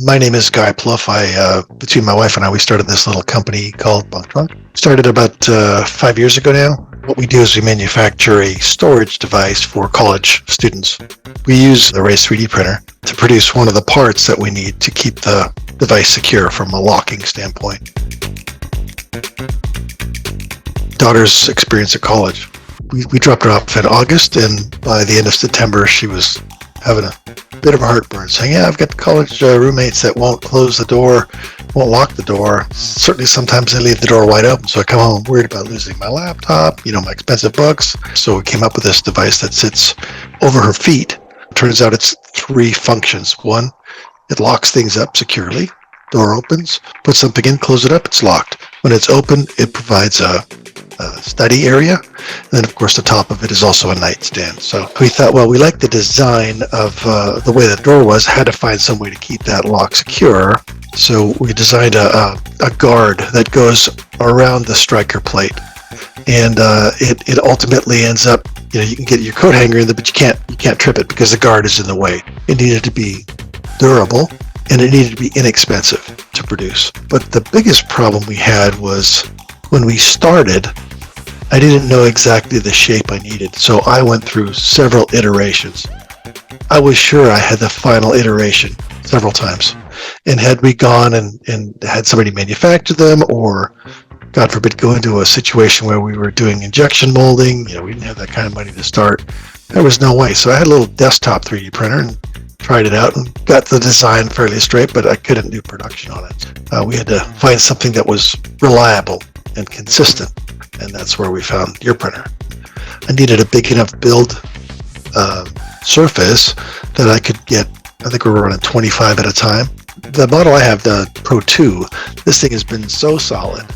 My name is Guy Plouffe. Between my wife and I, we started this little company called BunkTrunk. Started about 5 years ago now. What we do is we manufacture a storage device for college students. We use the Raise3D printer to produce one of the parts that we need to keep the device secure from a locking standpoint. Daughter's experience at college. We dropped her off in August, and by the end of September, she was having a bit of a heartburn, saying, "Yeah, I've got college roommates that won't close the door, won't lock the door. Certainly, sometimes they leave the door wide open. So I come home worried about losing my laptop, my expensive books." So we came up with this device that sits over her feet. Turns out it's 3 functions. 1, it locks things up securely. Door opens, put something in, close it up, it's locked. When it's open, it provides a study area. And then, of course, the top of it is also a nightstand. So we thought, well, we like the design of the way the door was, had to find some way to keep that lock secure. So we designed a guard that goes around the striker plate. And it ultimately ends up, you can get your coat hanger in there, but you can't trip it because the guard is in the way. It needed to be durable, and it needed to be inexpensive to produce. But the biggest problem we had was when we started, I didn't know exactly the shape I needed, so I went through several iterations. I was sure I had the final iteration several times. And had we gone and had somebody manufacture them, or God forbid, go into a situation where we were doing injection molding, we didn't have that kind of money to start. There was no way. So I had a little desktop 3D printer and tried it out and got the design fairly straight, but I couldn't do production on it. We had to find something that was reliable and consistent, and that's where we found your printer. I needed a big enough build surface that I could get, I think we were running 25 at a time. The model I have, the Pro 2, this thing has been so solid.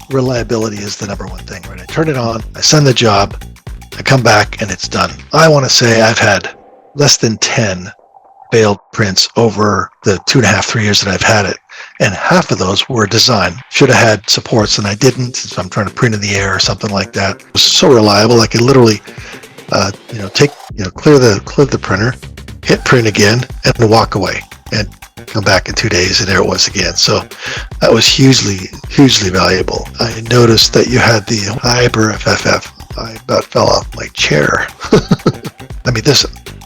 Reliability is the number one thing, right? I turn it on, I send the job, I come back, and it's done. I want to say I've had less than 10 failed prints over the 2.5-3 years that I've had it, and half of those were design. Should have had supports, and I didn't, so I'm trying to print in the air or something like that. It was so reliable, I could literally clear the printer, hit print again, and walk away, and come back in 2 days, and there it was again. So that was hugely valuable. I noticed that you had the Hyper FFF. I about fell off my chair.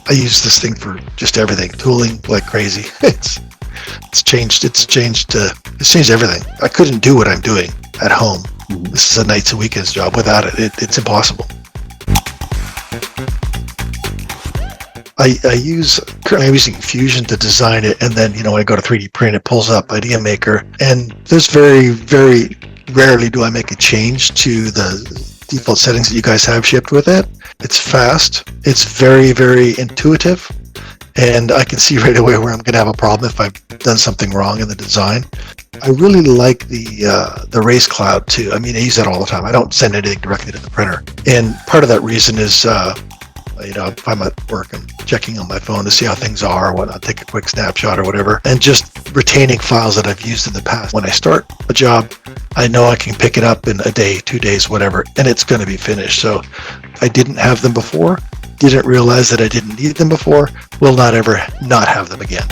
I use this thing for just everything, tooling like crazy. It's changed everything. I couldn't do what I'm doing at home. This is a nights and weekends job. Without it, it's impossible. Currently I'm using Fusion to design it, and then when I go to 3D print, it pulls up Idea Maker, and there's very, very rarely do I make a change to the default settings that you guys have shipped with it. It's fast, it's very, very intuitive, and I can see right away where I'm going to have a problem if I've done something wrong in the design. I really like the Raise Cloud too. I use that all the time. I don't send anything directly to the printer, and part of that reason is if I'm at work, I'm checking on my phone to see how things are, whatnot, take a quick snapshot or whatever, and just retaining files that I've used in the past. When I start a job, I know I can pick it up in a day, 2 days, whatever, and it's going to be finished. So I didn't have them before, didn't realize that I didn't need them before, will not ever not have them again.